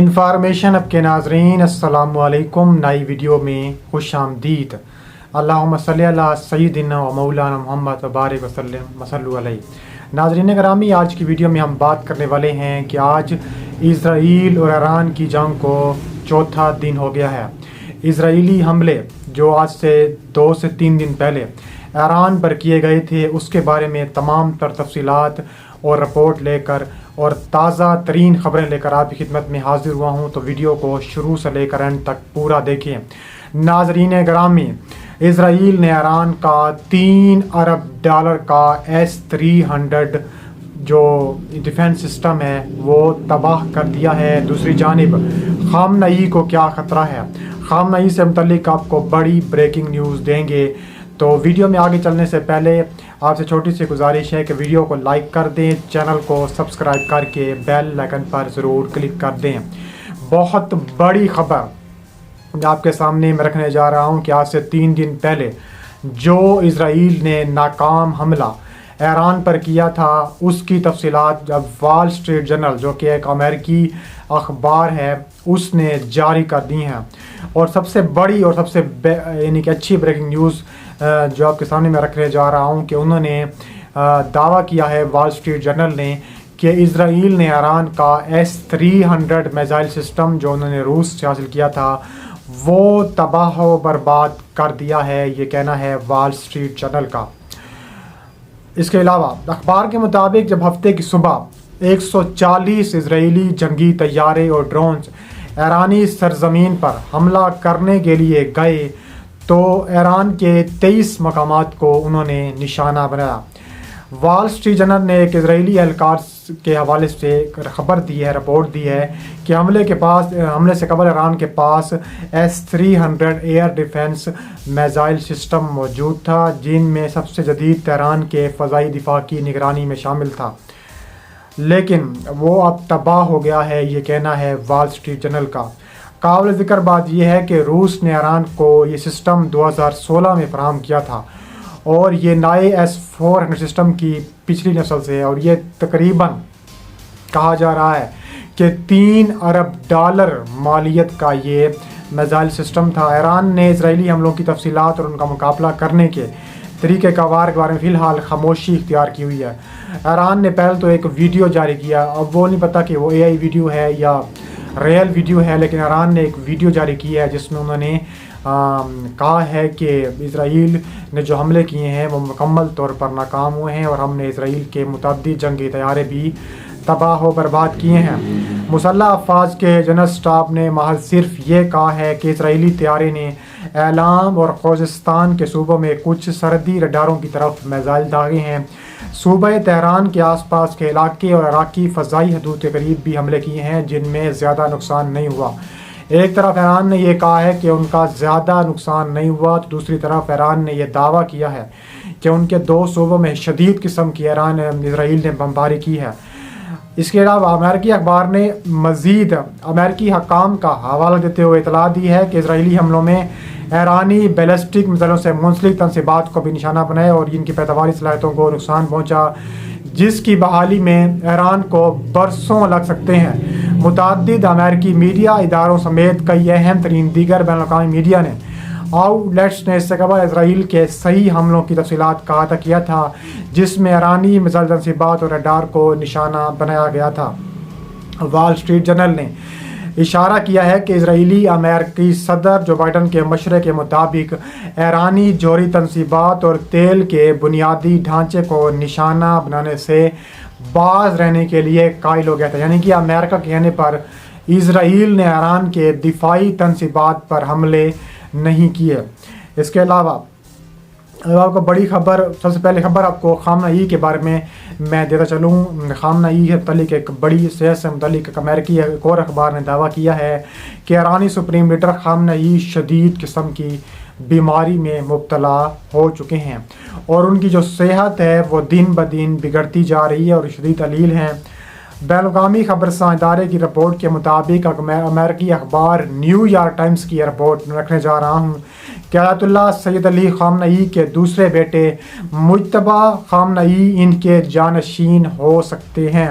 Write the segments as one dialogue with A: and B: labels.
A: Information اب کے ناظرین السلام علیکم، نئی ویڈیو میں خوش آمدید۔ اللہم صلی علی سیدنا و مولانا محمد وبارک وسلم وصلوا علیہ۔ ناظرین گرامی، آج کی ویڈیو میں ہم بات کرنے والے ہیں کہ آج اسرائیل اور ایران کی جنگ کو چوتھا دن ہو گیا ہے۔ اسرائیلی حملے جو آج سے 2 سے 3 دن پہلے ایران پر کیے گئے تھے، اس کے بارے میں تمام تر تفصیلات اور رپورٹ لے کر اور تازہ ترین خبریں لے کر آپ کی خدمت میں حاضر ہوا ہوں، تو ویڈیو کو شروع سے لے کر اینڈ تک پورا دیکھیں۔ ناظرین گرامی، اسرائیل نے ایران کا $3 ارب کا S-300 جو ڈیفنس سسٹم ہے وہ تباہ کر دیا ہے۔ دوسری جانب خامنئی کو کیا خطرہ ہے، خامنئی سے متعلق آپ کو بڑی بریکنگ نیوز دیں گے۔ تو ویڈیو میں آگے چلنے سے پہلے آپ سے چھوٹی سی گزارش ہے کہ ویڈیو کو لائک کر دیں، چینل کو سبسکرائب کر کے بیل آئیکن پر ضرور کلک کر دیں۔ بہت بڑی خبر آپ کے سامنے میں رکھنے جا رہا ہوں کہ آج سے 3 دن پہلے جو اسرائیل نے ناکام حملہ ایران پر کیا تھا، اس کی تفصیلات جب وال اسٹریٹ جرنل جو کہ ایک امریکی اخبار ہے اس نے جاری کر دی ہیں، اور سب سے بڑی اور سب سے یعنی کہ اچھی بریکنگ نیوز جو آپ کے سامنے میں رکھنے جا رہا ہوں کہ انہوں نے دعویٰ کیا ہے وال اسٹریٹ جرنل نے کہ اسرائیل نے ایران کا S-300 میزائل سسٹم جو انہوں نے روس سے حاصل کیا تھا وہ تباہ و برباد کر دیا ہے۔ یہ کہنا ہے وال اسٹریٹ جرنل کا۔ اس کے علاوہ اخبار کے مطابق جب ہفتے کی صبح 140 اسرائیلی جنگی طیارے اور ڈرونز ایرانی سرزمین پر حملہ کرنے کے لیے گئے تو ایران کے 23 مقامات کو انہوں نے نشانہ بنایا۔ وال اسٹریٹ جرنل نے ایک اسرائیلی اہلکار کے حوالے سے خبر دی ہے، رپورٹ دی ہے کہ حملے سے قبل ایران کے پاس S-300 air defence missile system موجود تھا، جن میں سب سے جدید تہران کے فضائی دفاع کی نگرانی میں شامل تھا، لیکن وہ اب تباہ ہو گیا ہے۔ یہ کہنا ہے وال اسٹریٹ جرنل کا۔ قابل ذکر بات یہ ہے کہ روس نے ایران کو یہ سسٹم 2016 میں فراہم کیا تھا، اور یہ نئے S-400 سسٹم کی پچھلی نسل سے ہے، اور یہ تقریباً کہا جا رہا ہے کہ $3 ارب مالیت کا یہ میزائل سسٹم تھا۔ ایران نے اسرائیلی حملوں کی تفصیلات اور ان کا مقابلہ کرنے کے طریقہ کار کے بارے میں فی الحال خاموشی اختیار کی ہوئی ہے۔ ایران نے پہلے تو ایک ویڈیو جاری کیا، اب وہ نہیں پتہ کہ وہ AI ویڈیو ہے یا ریئل ویڈیو ہے، لیکن ایران نے ایک ویڈیو جاری کی ہے جس میں انہوں نے کہا ہے کہ اسرائیل نے جو حملے کیے ہیں وہ مکمل طور پر ناکام ہوئے ہیں، اور ہم نے اسرائیل کے متعدد جنگی طیارے بھی تباہ و برباد کیے ہیں۔ مسلح افواج کے جنرل اسٹاف نے محض صرف یہ کہا ہے کہ اسرائیلی طیارے نے ایلام اور خوزستان کے صوبوں میں کچھ سرحدی رڈاروں کی طرف میزائل داغے ہیں۔ صوبہ تہران کے آس پاس کے علاقے اور عراقی فضائی حدود کے قریب بھی حملے کیے ہیں، جن میں زیادہ نقصان نہیں ہوا۔ ایک طرف ایران نے یہ کہا ہے کہ ان کا زیادہ نقصان نہیں ہوا، تو دوسری طرف ایران نے یہ دعویٰ کیا ہے کہ ان کے 2 صوبوں میں شدید قسم کی اسرائیل نے بمباری کی ہے۔ اس کے علاوہ امریکی اخبار نے مزید امریکی حکام کا حوالہ دیتے ہوئے اطلاع دی ہے کہ اسرائیلی حملوں میں ایرانی بیلسٹک میزائلوں سے منسلک تنصیبات کو بھی نشانہ بنایا اور ان کی پیداواری صلاحیتوں کو نقصان پہنچا، جس کی بحالی میں ایران کو برسوں لگ سکتے ہیں۔ متعدد امریکی میڈیا اداروں سمیت کئی اہم ترین دیگر بین الاقوامی میڈیا نے آؤٹ لیٹس نے اس سے قبل اسرائیل کے صحیح حملوں کی تفصیلات کا احاطہ کیا تھا، جس میں ایرانی میزائل تنصیبات اور ریڈار کو نشانہ بنایا گیا تھا۔ وال اسٹریٹ جرنل نے اشارہ کیا ہے کہ اسرائیلی امریکی صدر جو بائیڈن کے مشورے کے مطابق ایرانی جوہری تنصیبات اور تیل کے بنیادی ڈھانچے کو نشانہ بنانے سے باز رہنے کے لیے قائل ہو گیا تھا، یعنی کہ امریکہ کے کہنے پر اسرائیل نے ایران کے دفاعی تنصیبات پر حملے نہیں کیے۔ اس کے علاوہ آپ کو بڑی خبر، سب سے پہلے خبر آپ کو خامنئی کے بارے میں دیتا چلوں۔ خامنئی سے متعلق ایک بڑی صحت سے متعلق ایک امریکی ایک اور اخبار نے دعویٰ کیا ہے کہ ایرانی سپریم لیڈر خامنئی شدید قسم کی بیماری میں مبتلا ہو چکے ہیں، اور ان کی جو صحت ہے وہ دن بدن بگڑتی جا رہی ہے اور شدید علیل ہیں۔ بین الاقوامی خبرساں ادارے کی رپورٹ کے مطابق امریکی اخبار نیو یارک ٹائمز کی رپورٹ رکھنے جا رہا ہوں کہ آیت اللہ سید علی خامنئی کے دوسرے بیٹے مجتبیٰ خامنئی ان کے جانشین ہو سکتے ہیں۔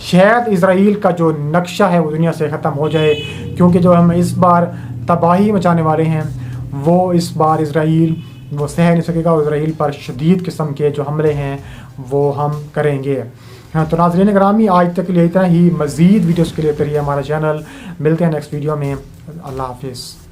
A: شاید اسرائیل کا جو نقشہ ہے وہ دنیا سے ختم ہو جائے، کیونکہ جو ہم اس بار تباہی مچانے والے ہیں وہ اس بار اسرائیل وہ سہ نہیں سکے گا، اور اسرائیل پر شدید قسم کے جو حملے ہیں وہ ہم کریں گے۔ تو ناظرین گرامی، آج تک کے لیے اتنا ہی۔ مزید ویڈیوز کے لیے کریے ہمارا چینل۔ ملتے ہیں نیکسٹ ویڈیو میں۔ اللہ حافظ۔